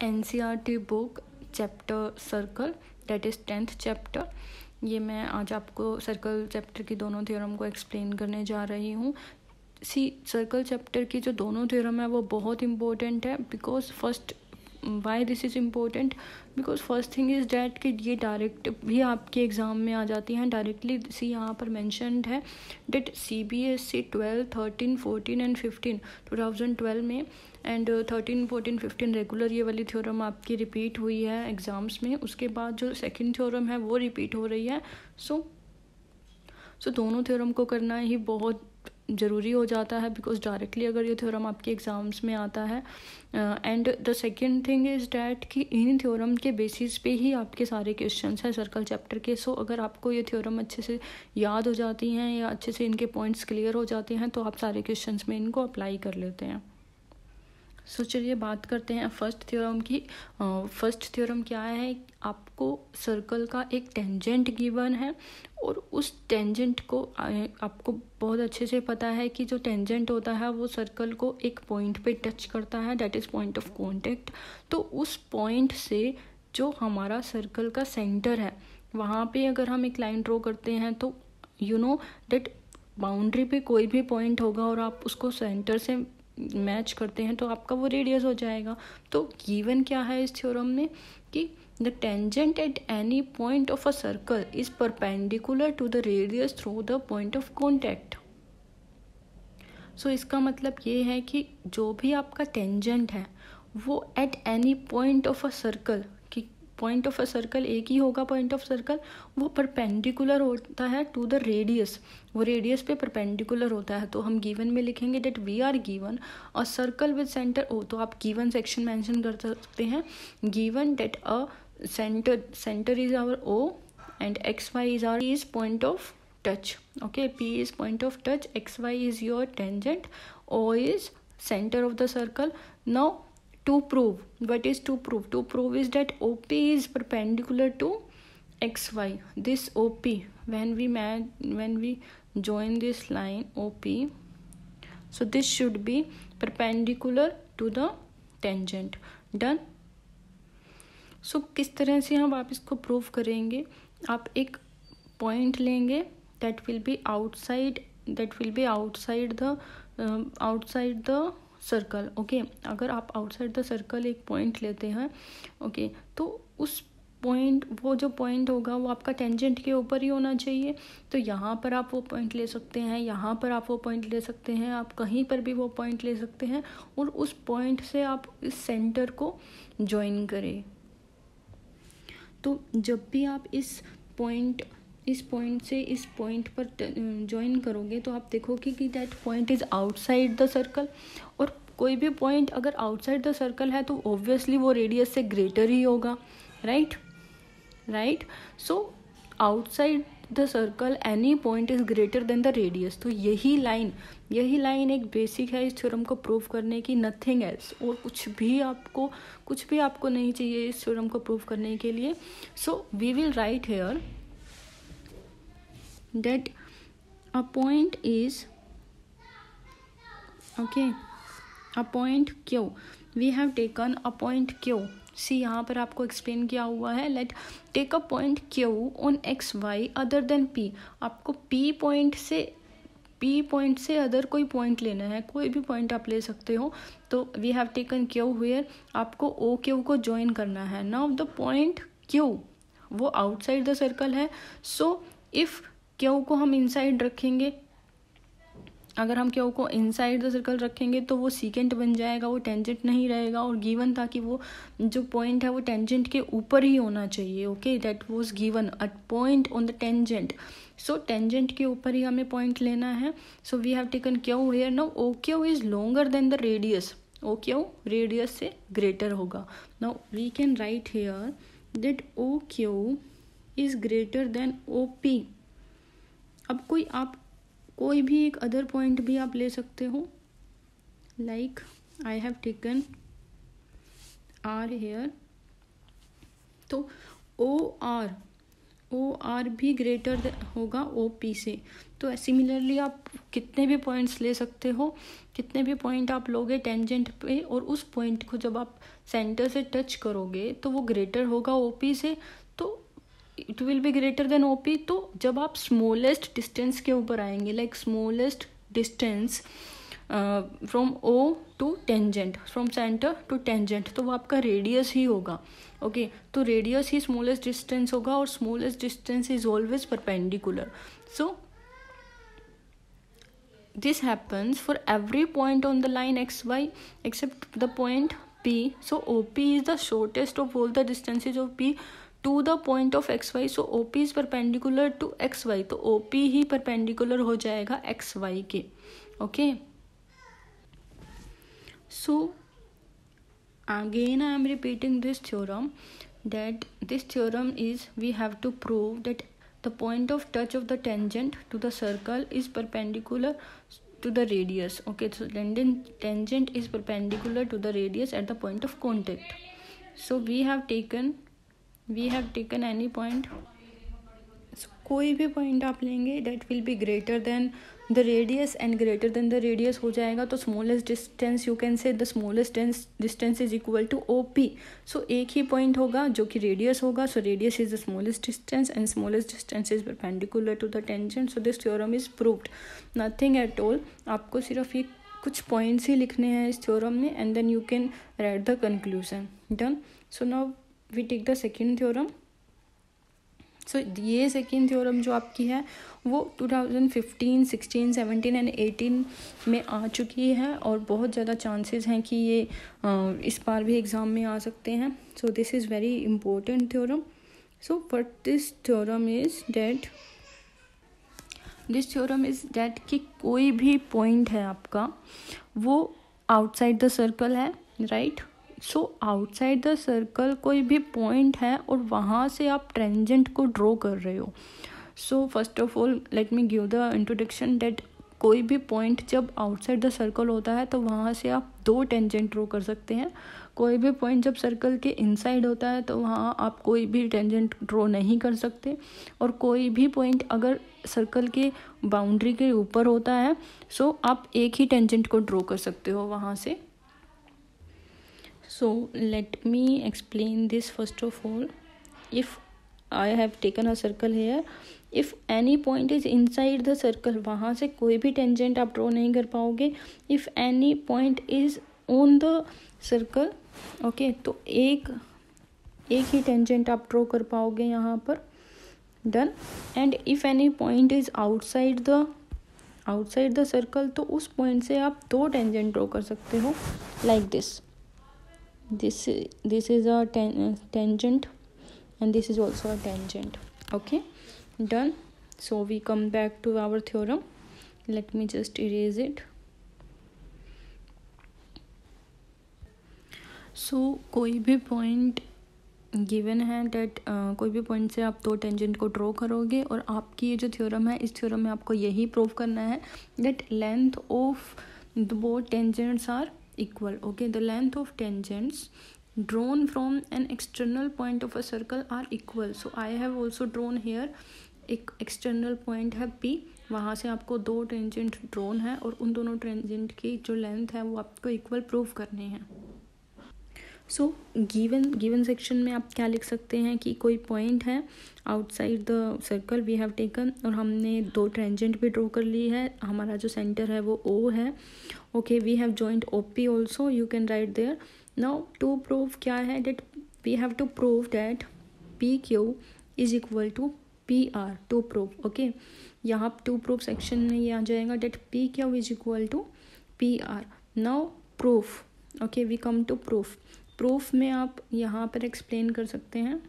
NCERT book chapter circle, that is 10th chapter. ये मैं आज आपको सर्कल चैप्टर की दोनों थ्योरम को एक्सप्लेन करने जा रही हूँ। सर्कल चैप्टर की जो दोनों थ्योरम है वो बहुत इंपॉर्टेंट है, because first why this is important, because first thing is that कि ये डायरेक्ट भी आपके एग्ज़ाम में आ जाती हैं डायरेक्टली। सी यहाँ पर मैंशनड है डेट CBSE 12, 13, 14 एंड 15 2012 में, एंड 13, 14, 15 रेगुलर ये वाली थ्योरम आपकी रिपीट हुई है एग्ज़ाम्स में। उसके बाद जो सेकंड थ्योरम है वो रिपीट हो रही है। सो दोनों थ्योरम को करना ही बहुत ज़रूरी हो जाता है, बिकॉज डायरेक्टली अगर ये थ्योरम आपके एग्ज़ाम्स में आता है। And the second thing is that कि इन थ्योरम के बेसिस पे ही आपके सारे क्वेश्चंस हैं सर्कल चैप्टर के। सो अगर आपको ये थ्योरम अच्छे से याद हो जाती हैं या अच्छे से इनके पॉइंट्स क्लियर हो जाते हैं तो आप सारे क्वेश्चंस में इनको अप्लाई कर लेते हैं। सो चलिए बात करते हैं फर्स्ट थ्योरम की। फर्स्ट थ्योरम क्या है, आपको सर्कल का एक टेंजेंट गिवन है और उस टेंजेंट को आपको बहुत अच्छे से पता है कि जो टेंजेंट होता है वो सर्कल को एक पॉइंट पे टच करता है, that is point of contact. तो उस पॉइंट से जो हमारा सर्कल का सेंटर है वहाँ पे अगर हम एक लाइन ड्रॉ करते हैं तो यू नो दैट बाउंड्री पे कोई भी पॉइंट होगा और आप उसको सेंटर से मैच करते हैं तो आपका वो रेडियस हो जाएगा। तो गिवन क्या है इस थ्योरम में कि the tangent at any point of a circle is perpendicular to the radius through the point of contact. So इसका मतलब ये है कि जो भी आपका टेंजेंट है वो at any point of a circle, कि पॉइंट ऑफ अ सर्कल एक ही होगा पॉइंट ऑफ सर्कल, वो परपेंडिकुलर होता है टू द रेडियस, वो रेडियस पे परपेंडिकुलर होता है। तो हम गिवन में लिखेंगे that we are given a circle with centre O, तो आप गिवन सेक्शन मेंशन कर सकते हैं। Given that a centre is our O and XY is our is point of touch. Okay, P is point of touch, XY is your tangent, O is center of the circle. Now to prove, what is to prove? To prove is that OP is perpendicular to XY. This OP, when we join this line OP, so this should be perpendicular to the tangent. Done. So किस तरह से हम आप इसको prove करेंगे, आप एक point लेंगे that will be outside the circle. Okay, अगर आप आउटसाइड द सर्कल एक पॉइंट लेते हैं, ओके, तो उस पॉइंट, वो जो पॉइंट होगा वो आपका टेंजेंट के ऊपर ही होना चाहिए। तो यहाँ पर आप वो पॉइंट ले सकते हैं, यहाँ पर आप वो पॉइंट ले सकते हैं, आप कहीं पर भी वो पॉइंट ले सकते हैं और उस पॉइंट से आप इस सेंटर को ज्वाइन करें। तो जब भी आप इस पॉइंट से इस पॉइंट पर ज्वाइन करोगे तो आप देखोगे कि that point is outside the circle. और कोई भी पॉइंट अगर आउटसाइड द सर्कल है तो ऑब्वियसली वो रेडियस से ग्रेटर ही होगा, right. So outside the circle any point is greater than the radius. तो यही लाइन एक बेसिक है इस थ्योरम को प्रूव करने की, नथिंग एल्स। और कुछ भी आपको नहीं चाहिए इस थ्योरम को प्रूव करने के लिए। So we will write here that a point is, okay, a point Q, we have taken a point Q. See यहाँ पर आपको एक्सप्लेन किया हुआ है, let take a point Q on XY other than P। आपको P point से other कोई point लेना है, कोई भी पॉइंट आप ले सकते हो। तो we have taken Q where, आपको OQ को ज्वाइन करना है। नाउ द पॉइंट Q वो आउटसाइड द सर्कल है। सो इफ़ क्यू को हम इनसाइड रखेंगे, अगर हम क्यू को इनसाइड द सर्कल रखेंगे तो वो सीकेंट बन जाएगा, वो टेंजेंट नहीं रहेगा। और गिवन था कि वो जो पॉइंट है वो टेंजेंट के ऊपर ही होना चाहिए। Okay, that was given a point on the tangent. So tangent के ऊपर ही हमें पॉइंट लेना है। So we have taken Q here. Now O Q is longer than the radius, O Q radius से ग्रेटर होगा। Now we can write here that O Q is greater than O P. अब कोई भी एक other point भी आप ले सकते हो, like I have taken R here. तो ओ आर ओ आर भी ग्रेटर होगा ओ पी से। तो सिमिलरली आप कितने भी पॉइंट्स ले सकते हो, कितने भी पॉइंट आप लोगे टेंजेंट पे, और उस पॉइंट को जब आप सेंटर से टच करोगे तो वो ग्रेटर होगा ओ पी से, तो it will be greater than O P. तो जब आप स्मॉलेस्ट डिस्टेंस के ऊपर आएंगे, like smallest distance from O to tangent, from centre to tangent, तो वो आपका रेडियस ही होगा। ओके तो रेडियस ही स्मॉलेस्ट डिस्टेंस होगा, और smallest distance is always perpendicular. So this happens for every point on the line xy except the point P. So OP is the shortest of all the distances of P to the point of xy. So OP is perpendicular to xy, तो OP ही perpendicular हो जाएगा xy के। okay so again I am repeating this theorem, that this theorem is we have to prove that the point of touch of the tangent to the circle is perpendicular to the radius. okay so tangent is perpendicular to the radius at the point of contact. so we have taken any point, so कोई भी point आप लेंगे that will be greater than the radius, and greater than the radius हो जाएगा तो smallest distance you can say the smallest distance is equal to OP. so एक ही point होगा जो कि radius होगा, so radius is the smallest distance and smallest distance is perpendicular to the tangent. so this theorem is proved, nothing at all. आपको सिर्फ ये कुछ points ही लिखने हैं इस थ्योरम में, and then you can write the conclusion. done. so now we take the second theorem. सो ये second theorem जो आपकी है वो 2015, 16, 17 एंड 18 में आ चुकी है, और बहुत ज़्यादा चांसेस हैं कि ये इस बार भी एग्ज़ाम में आ सकते हैं. So this is very important theorem. So but this theorem is that कि कोई भी पॉइंट है आपका वो आउटसाइड द सर्कल है, right. So outside the circle कोई भी पॉइंट है और वहाँ से आप टेंजेंट को ड्रॉ कर रहे हो. So first of all let me give the introduction that कोई भी पॉइंट जब आउटसाइड द सर्कल होता है तो वहाँ से आप 2 टेंजेंट ड्रॉ कर सकते हैं. कोई भी पॉइंट जब सर्कल के इनसाइड होता है तो वहाँ आप कोई भी टेंजेंट ड्रॉ नहीं कर सकते, और कोई भी पॉइंट अगर सर्कल के बाउंड्री के ऊपर होता है सो आप एक ही टेंजेंट को ड्रॉ कर सकते हो वहाँ से. So let me explain this first of all. If I have taken a circle here, if any point is inside the circle, वहाँ से कोई भी tangent आप draw नहीं कर पाओगे. If any point is on the circle, okay, तो एक ही tangent आप draw कर पाओगे यहाँ पर. Done. And if any point is outside the circle, तो उस point से आप 2 tangent draw कर सकते हो like this. This is a tangent and this is also a tangent. Okay, done. So we come back to our theorem. Let me just erase it. So कोई भी point given है that कोई भी point से आप 2 tangent को draw करोगे, और आपकी ये जो theorem है इस theorem में आपको यही prove करना है that length of the both tangents are equal. Okay, the length of tangents drawn from an external point of a circle are equal. So I have also drawn here एक external point है P, वहाँ से आपको 2 tangent drawn है और उन दोनों tangent की जो length है वो आपको equal prove करनी है. सो गिवन सेक्शन में आप क्या लिख सकते हैं कि कोई पॉइंट है outside the circle we have taken, और हमने 2 टेंजेंट भी ड्रॉ कर ली है. हमारा जो सेंटर है वो ओ है. Okay, we have joint O P also, you can write there. Now to prove क्या है that we have to prove that P Q is equal to P R. To prove, okay, यहाँ to prove section में ये आ जाएगा that P Q is equal to P R. Now proof, okay, we come to proof. Proof में आप यहाँ पर explain कर सकते हैं.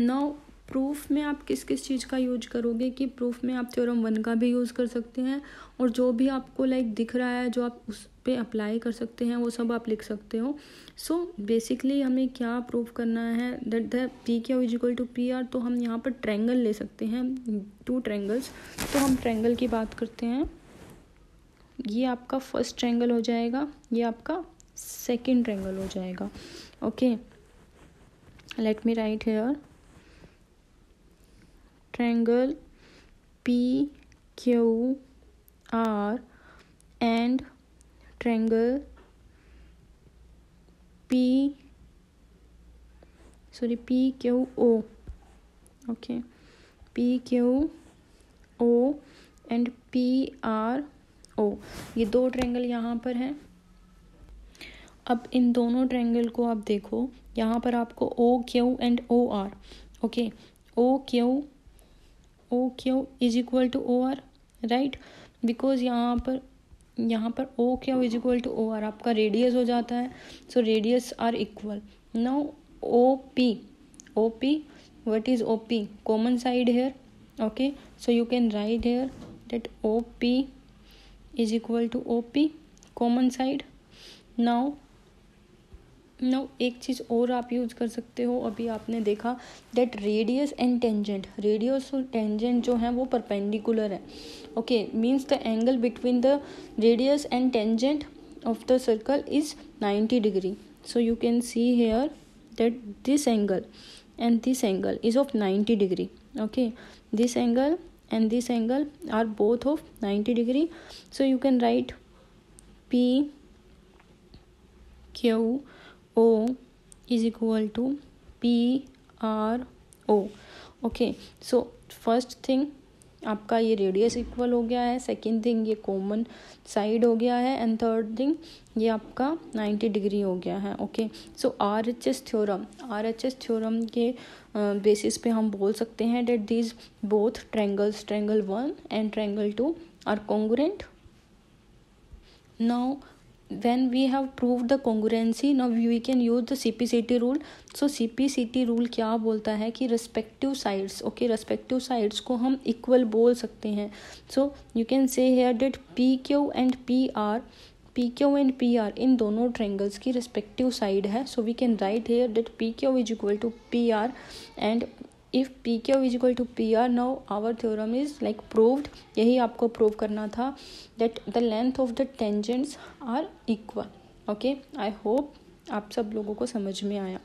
नाउ प्रूफ में आप किस किस चीज़ का यूज करोगे कि प्रूफ में आप थ्योरम 1 का भी यूज़ कर सकते हैं, और जो भी आपको लाइक दिख रहा है जो आप उस पे अप्लाई कर सकते हैं वो सब आप लिख सकते हो. सो बेसिकली हमें क्या प्रूफ करना है that the P Q is equal to P R. तो हम यहाँ पर ट्रायंगल ले सकते हैं, 2 ट्रायंगल्स. तो हम ट्रायंगल की बात करते हैं. ये आपका फर्स्ट ट्रायंगल हो जाएगा, ये आपका सेकेंड ट्रायंगल हो जाएगा. Okay, let me write here. triangle PQR and triangle PQO. Okay, PQO and PRO, ये दो ट्रायंगल यहाँ पर हैं. अब इन दोनों ट्रायंगल को आप देखो, यहाँ पर आपको OQ and OR. Okay, OQ is equal to OR, right, because यहाँ पर OQ is equal to OR आपका रेडियस हो जाता है. So radius are equal. Now OP, what is OP? Common side here. Okay, so you can write here that OP is equal to OP, common side. now एक चीज़ और आप use कर सकते हो. अभी आपने देखा that radius and tangent, radius और टेंजेंट जो है वो परपेंडिकुलर है. Okay, means the angle between the radius and tangent of the circle is 90 degree. So you can see here that this angle and this angle is of 90 degree. Okay, this angle and this angle are both of 90 degree. So you can write PQO is equal to PRO. Okay, so first thing आपका ये radius equal हो गया है, second thing ये common side हो गया है, and third thing ये आपका 90 डिग्री हो गया है. ओके, सो RHS थ्योरम के बेसिस पे हम बोल सकते हैं that these both triangles, triangle 1 and triangle 2 are congruent. Now when we have proved the congruency, now we can use the CPCT rule. so CPCT rule क्या बोलता है कि respective sides, okay, respective sides को हम equal बोल सकते हैं. so you can say here that PQ and PR इन दोनों triangles की respective side है. so we can write here that PQ is equal to PR, and if PQ is equal to PR, now our theorem is like proved. यही आपको prove करना था that the length of the tangents are equal. okay, I hope आप सब लोगों को समझ में आया.